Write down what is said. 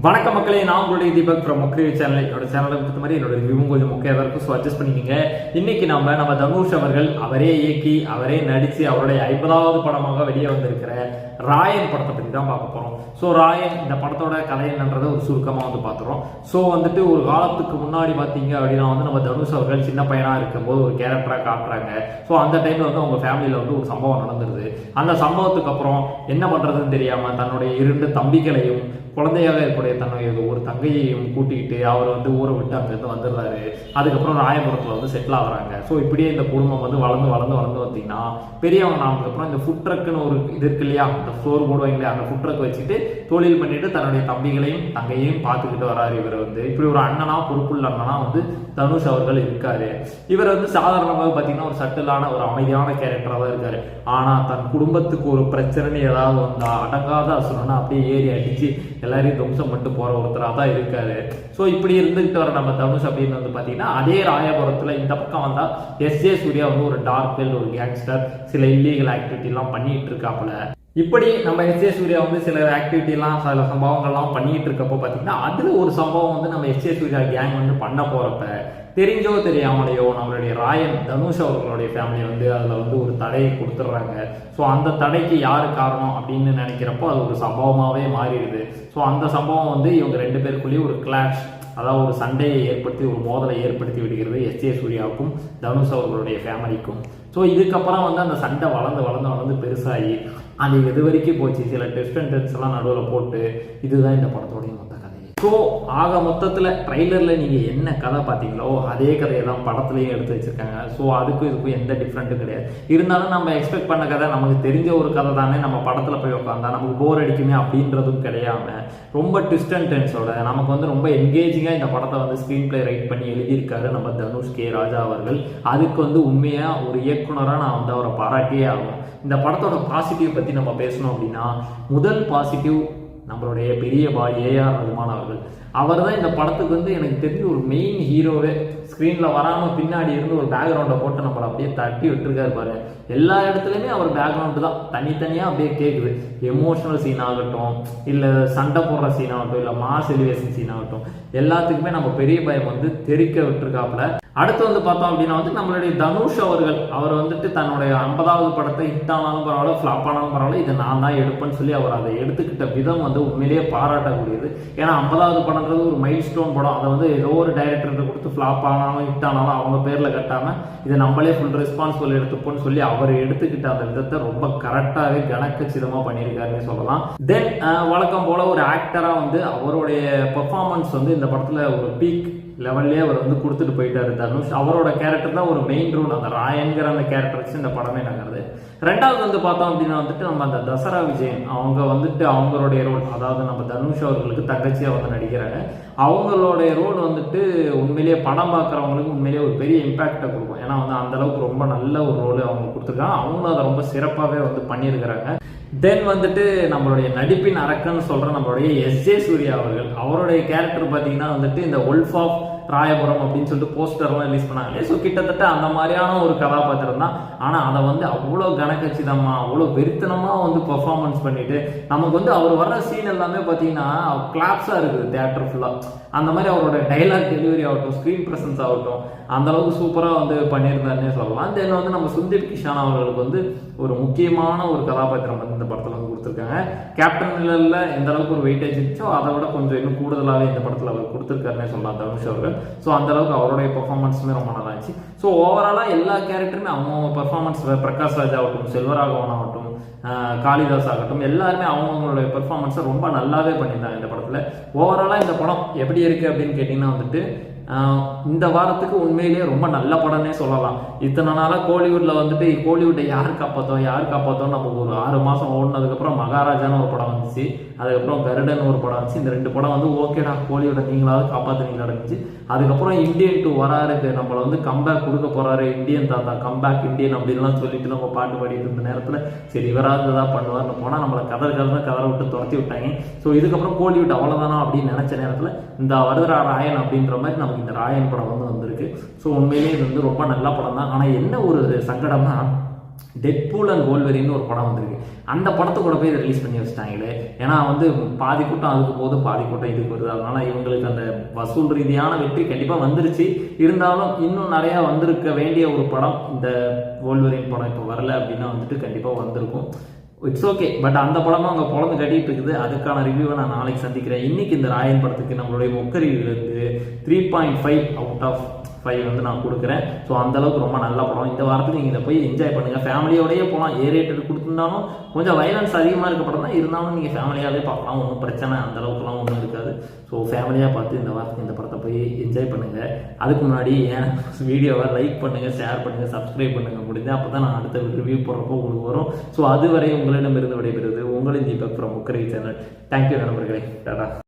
வணக்க மக்களே, நான் உங்களுடைய தீபக் ஃப்ரம் மொக்கரி சேனல். என்னோட சேனலை பொறுத்த மாதிரி என்னோட ரிவ்யூவும் கொஞ்சம் மொக்கையாக இருக்கும். ஸோ அட்ஜஸ்ட் பண்ணிக்கிங்க. இன்னைக்கு நம்ம தனுஷ் அவர்கள் அவரே இயக்கி அவரே நடித்து அவருடைய 50வது படமாக வெளியே வந்திருக்கிற ராயன் படத்தை பற்றி தான் பார்க்க போகிறோம். ஸோ ராயன் இந்த படத்தோட கதை என்னன்றதை ஒரு சுருக்கமாக பார்த்துறோம். ஸோ ஒரு காலத்துக்கு முன்னாடி பார்த்தீங்க அப்படின்னா நம்ம தனுஷ் அவர்கள் சின்ன பையனாக இருக்கும்போது ஒரு கேரக்டராக காட்டுறாங்க. ஸோ அந்த டைமில் அவங்க ஃபேமிலியில் ஒரு சம்பவம் நடந்துருது. அந்த சம்பவத்துக்கு அப்புறம் என்ன பண்ணுறதுன்னு தெரியாமல் தன்னுடைய 2 தம்பிகளையும் குழந்தையாக இருக்கக்கூடிய தன்னுடைய ஒரு தங்கையையும் கூட்டிகிட்டு அவர் ஊரை விட்டு அங்கேருந்து வந்துடுறாரு. அதுக்கப்புறம் ராயபுரத்தில் செட்டில் ஆகுறாங்க. ஸோ இப்படியே இந்த குடும்பம் வளர்ந்து பார்த்தீங்கன்னா பெரியவங்க நாமக்கப்புறம் இந்த ஃபுட் ட்ரக்குன்னு ஒரு இது இருக்கு இல்லையா, அந்த ஃப்ளோர் போடுவாங்க இல்லையா, அந்த ஃபுட் ட்ரக் வச்சுட்டு தொழில் பண்ணிட்டு தன்னுடைய தம்பிகளையும் தங்கையையும் பார்த்துக்கிட்டு வராரு. இவர் இப்படி ஒரு அண்ணனா, பொறுப்புள்ள அண்ணனா தனுஷ் அவர்கள் இருக்காரு. இவர் சாதாரணமாக பார்த்தீங்கன்னா ஒரு சட்டிலான ஒரு அமைதியான கேரக்டராக தான் இருக்காரு. ஆனால் தன் குடும்பத்துக்கு ஒரு பிரச்சனை ஏதாவது வந்தா அடங்காத அசுரனா அப்படியே ஏறி அடிச்சு எல்லாரையும் துவம்சம் மட்டும் போற ஒருத்தராக தான் இருக்காரு. ஸோ இப்படி இருந்துகிட்டு வர நம்ம தனுஷ் அப்படின்னு பார்த்தீங்கன்னா அதே ராயபுரத்தில் இந்த பக்கம் வந்தால் எஸ்.ஜே. சூர்யா ஒரு டார்க் வெல், ஒரு கேங்ஸ்டர், சில இல்லீகல் ஆக்டிவிட்டிலாம் பண்ணிட்டு இருக்காப்புல. இப்படி நம்ம எஸ்.ஜே. சூர்யா சில ஆக்டிவிட்டிலாம் சில சம்பவங்கள்லாம் பண்ணிட்டு இருக்கப்போ பார்த்தீங்கன்னா அதில் ஒரு சம்பவம் நம்ம எஸ்.ஜே. சூர்யா கேங் பண்ண போறப்ப தெரிஞ்சோ தெரியாமலையோ நம்மளுடைய ராயன் தனுஷ் அவர்களுடைய ஃபேமிலி அதில் ஒரு தடையை கொடுத்துட்றாங்க. ஸோ அந்த தடைக்கு யார் காரணம் அப்படின்னு நினைக்கிறப்போ அது ஒரு சம்பவமாகவே மாறிடுது. ஸோ அந்த சம்பவம் இவங்க 2 பேருக்குள்ளேயும் ஒரு கிளாஷ், அதாவது ஒரு சண்டையை ஏற்படுத்தி ஒரு மோதலை ஏற்படுத்தி விடுகிறது எஸ்.ஜே. சூர்யாவுக்கும் தனுஷ் அவர்களுடைய ஃபேமிலிக்கும். ஸோ இதுக்கப்புறம் அந்த சண்டை வளர்ந்து பெருசாகி அது எது வரைக்கும் போச்சு, சில டெஸ்ட் அண்ட் டென்ஸ் எல்லாம் நடுவில் போட்டு இதுதான் இந்த படத்தோடைய மொத்த கதை. ஸோ ஆக மொத்தத்தில் ட்ரைலரில் நீங்கள் என்ன கதை பார்த்தீங்களோ அதே கதையை தான் படத்துலையும் எடுத்து வச்சுருக்காங்க. ஸோ அதுக்கும் இதுக்கும் எந்த டிஃப்ரெண்ட்டும் கிடையாது. இருந்தாலும் நம்ம எக்ஸ்பெக்ட் பண்ண கதை, நமக்கு தெரிஞ்ச ஒரு கதை தானே, நம்ம படத்தில் போய் உட்காந்தா நமக்கு போர் அடிக்குமே அப்படின்றதும் கிடையாமல் ரொம்ப ட்விஸ்ட் அண்ட் டென்ஸோட நமக்கு ரொம்ப என்கேஜிங்காக இந்த படத்தை ஸ்க்ரீன் பிளே ரைட் பண்ணி எழுதியிருக்காரு நம்ம தனுஷ் கே ராஜா அவர்கள். அதுக்கு உண்மையாக ஒரு இயக்குனராக நான் அவரை பாராட்டியே ஆகும். இந்த படத்தோட பாசிட்டிவ் பற்றி நம்ம பேசணும் அப்படின்னா, முதல் பாசிட்டிவ் நம்மளுடைய பெரிய பாய் ஏஆர் ரஹ்மான் அவர்கள். அவர் தான் இந்த படத்துக்கு எனக்கு தெரிஞ்ச ஒரு மெயின் ஹீரோவே. ஸ்க்ரீனில் வராமல் பின்னாடி இருந்து ஒரு பேக்ரவுண்டை போட்டு நம்மளை அப்படியே தட்டி விட்டுருக்காரு பாரு. எல்லா இடத்துலையுமே அவர் பேக்ரவுண்டு தான் தனித்தனியாக அப்படியே கேட்குது. எமோஷனல் சீன் ஆகட்டும், இல்லை சண்டை போடுற சீன் ஆகட்டும், இல்லை மாஸ் எலிவேஷன் சீன் ஆகட்டும், எல்லாத்துக்குமே நம்ம பெரிய பயம் தெரிக்க விட்டுருக்காப்புல. அடுத்து பார்த்தோம் அப்படின்னா நம்மளுடைய தனுஷ் அவர்கள் அவர் தன்னுடைய 50வது படத்தை ஹிட் ஆனாலும் பரவாயில்ல, ஃப்ளாப் ஆனாலும் பரவாயில்ல, இதை நான் தான் எடுப்பேன்னு சொல்லி அவர் அதை எடுத்துக்கிட்ட விதம் உண்மையிலேயே பாராட்டக்கூடியது. ஏன்னா 50வது படம்ன்றது ஒரு மைல் ஸ்டோன் படம். அதை ஏதோ ஒரு டைரக்டர்கிட்ட கொடுத்து ஃப்ளாப் ஆனாலும் ஹிட் ஆனாலும் அவங்க பேரில் கட்டாமல் இதை நம்மளே ஃபுல் ரெஸ்பான்சிபிள் எடுத்துப்போன்னு சொல்லி அவர் எடுத்துக்கிட்ட அந்த விதத்தை ரொம்ப கரெக்டாகவே கணக்கச்சிதமாக பண்ணியிருக்காருன்னு சொல்லலாம். தென் வழக்கம் போல ஒரு ஆக்டராக அவருடைய பெர்ஃபார்மன்ஸ் இந்த படத்தில் ஒரு பீக் லெவல்லே அவர் கொடுத்துட்டு போயிட்டாரு தனுஷ். அவரோட கேரக்டர் தான் ஒரு மெயின் ரோல், அந்த ராயன்கிற அந்த கேரக்டர் வச்சு இந்த படமே நகருது. ரெண்டாவது பார்த்தோம் அப்படின்னா நம்ம அந்த தசரா விஜயன் அவங்க அவங்களுடைய ரோல், அதாவது நம்ம தனுஷ் அவர்களுக்கு தங்கச்சியாக நடிக்கிறாங்க. அவங்களுடைய ரோல் உண்மையிலேயே படம் பார்க்குறவங்களுக்கு உண்மையிலேயே ஒரு பெரிய இம்பாக்டை கொடுக்கும். ஏன்னா அந்த அளவுக்கு ரொம்ப நல்ல ஒரு ரோல் அவங்க கொடுத்துருக்காங்க. அவங்களும் அதை ரொம்ப சிறப்பாகவே பண்ணியிருக்கிறாங்க. தென் நம்மளுடைய நடிப்பின் அரக்கன்னு சொல்கிற நம்மளுடைய எஸ்.ஜே. சூர்யா அவர்கள், அவருடைய கேரக்டர் பார்த்தீங்கன்னா இந்த ஒல்ஃப் ஆஃப் ராயபுரம் அப்படின்னு சொல்லிட்டு போஸ்டர்லாம் ரிலீஸ் பண்ணாங்க. ஸோ கிட்டத்தட்ட அந்த மாதிரியான ஒரு கதாபாத்திரம் தான். ஆனால் அதை அவ்வளோ கனக்கச்சிதமாக அவ்வளோ வெறித்தனமாக பெர்ஃபார்மன்ஸ் பண்ணிட்டு நமக்கு அவர் வர்ற சீன் எல்லாமே பார்த்தீங்கன்னா கிளாப்ஸாக இருக்குது தியேட்டர் ஃபுல்லாக. அந்த மாதிரி அவரோட டைலாக் டெலிவரி ஆகட்டும், ஸ்க்ரீன் ப்ரெசன்ஸ் ஆகட்டும், அந்த அளவுக்கு சூப்பராக பண்ணியிருந்தாருன்னே சொல்லலாம். தென் நம்ம சுந்தீப் கிஷான் அவர்களுக்கு ஒரு முக்கியமான ஒரு கதாபாத்திரம் இந்த படத்தில் கொடுத்துருக்காங்க. கேப்டன் மில்லரில் எந்த அளவுக்கு ஒரு வெயிட்டேஜ் இருந்துச்சோ அதை விட கொஞ்சம் இன்னும் கூடுதலாகவே இந்த படத்தில் அவர் கொடுத்துருக்காருன்னே சொல்லலாம் தனுஷ் அவர்கள். ஸோ அந்த அளவுக்கு அவருடைய பெர்ஃபார்மன்ஸுமே ரொம்ப நல்லா இருந்துச்சு. ஸோ ஓவராலாக எல்லா கேரக்டருமே அவங்க பெர்ஃபார்மன்ஸ், பிரகாஷ் ராஜ் ஆகட்டும், செல்வராகவன் ஆகட்டும், காளிதாஸ் ஆகட்டும், எல்லாருமே அவங்களுடைய பெர்ஃபார்மன்ஸை ரொம்ப நல்லாவே பண்ணியிருந்தாங்க இந்த படத்தில். ஓவராலாக இந்த படம் எப்படி இருக்குது அப்படின்னு கேட்டிங்கன்னா இந்த வாரத்துக்கு உண்மையிலேயே ரொம்ப நல்ல படம்னே சொல்லலாம். இத்தனை நாளாக கோலிவுட்டில் கோலிவுட்டை யார் காப்பாற்றோம் நம்ம ஒரு 6 மாதம் ஓடினதுக்கப்புறம் மகாராஜான்னு ஒரு படம் வந்துச்சு, அதுக்கப்புறம் கருடன் ஒரு படம் வந்துச்சு. இந்த 2 படம் ஓகேடா கோலிவுட்டை நீங்களாவது காப்பாற்றுனீங்களா இருந்துச்சு. அதுக்கப்புறம் இந்தியன் 2 வராருக்கு, நம்மளை கம்பேக் கொடுக்க போகிறாரு, இந்தியன் தாத்தா கம்பேக் இந்தியன் அப்படின்லாம் சொல்லிட்டு நம்ம பாட்டு பாடிட்டு இருந்த நேரத்தில் சரி இவராது தான் பண்ணுவார்னு போனால் நம்மளை கதரை விட்டு துரத்தி விட்டாங்க. ஸோ இதுக்கப்புறம் கோலிவுட் அவ்வளோதானா அப்படின்னு நினச்ச நேரத்தில் இந்த வருதுரா ராயன் அப்படின்ற மாதிரி நமக்கு இந்த ராயன் படம் வந்திருக்கு. ஸோ உண்மையிலேயே இது ரொம்ப நல்ல படம் தான். ஆனால் என்ன ஒரு சங்கடம்னா டெட்பூல் அண்ட் வோல்வரின்னு ஒரு படம் வந்திருக்கு. அந்த படத்தை கூட போய் ரிலீஸ் பண்ணி வச்சிட்டாங்களே. ஏன்னா வந்து பாதி கூட்டம் அதுக்கு போது, பாதி கூட்டம் இதுக்கு வருது. அதனால இவங்களுக்கு அந்த வசூல் ரீதியான வெற்றி கண்டிப்பாக வந்துருச்சு. இருந்தாலும் இன்னும் நிறையா வந்திருக்க வேண்டிய ஒரு படம் இந்த வோல்வரின் படம் இப்போ வரல அப்படின்னா வந்துட்டு கண்டிப்பாக வந்திருக்கும். It's okay. பட் அந்த படமும் அங்கே பொழந்து கட்டிட்டு இருக்குது. அதுக்கான ரிவ்யூவை நான் நாளைக்கு சந்திக்கிறேன். இன்னைக்கு இந்த ராயன் படத்துக்கு நம்மளுடைய மொக்கரியிலிருந்து 3.5 அவுட் ஆஃப் 5 வந்து நான் கொடுக்குறேன். ஸோ அந்தளவுக்கு ரொம்ப நல்ல படம். இந்த வாரத்தில் நீங்கள் இதை போய் என்ஜாய் பண்ணுங்கள். ஃபேமிலியோடய போகலாம். ரேட்டட் கொடுத்துருந்தாலும் கொஞ்சம் வைலன்ஸ் அதிகமாக இருக்க படம் தான். இருந்தாலும் நீங்கள் ஃபேமிலியாகவே பார்க்கலாம். ஒன்றும் பிரச்சனை அந்தளவுக்குலாம் ஒன்றும் இருக்காது. ஸோ ஃபேமிலியாக பார்த்து இந்த வாரத்துக்கு இந்த படத்தை போய் என்ஜாய் பண்ணுங்கள். அதுக்கு முன்னாடி என் வீடியோவை லைக் பண்ணுங்கள், ஷேர் பண்ணுங்கள், சப்ஸ்கிரைப் பண்ணுங்கள் முடிஞ்சு. அப்போ தான் நான் அடுத்த ரிவ்யூ போடுறப்போ உங்களுக்கு வரும். ஸோ அதுவரை உங்களிடமிருந்து விடைபெறுவது உங்களின் தீபக் ஃப்ரம் முக்கரி சேனல். தேங்க்யூ நண்பர்களே. டாடா.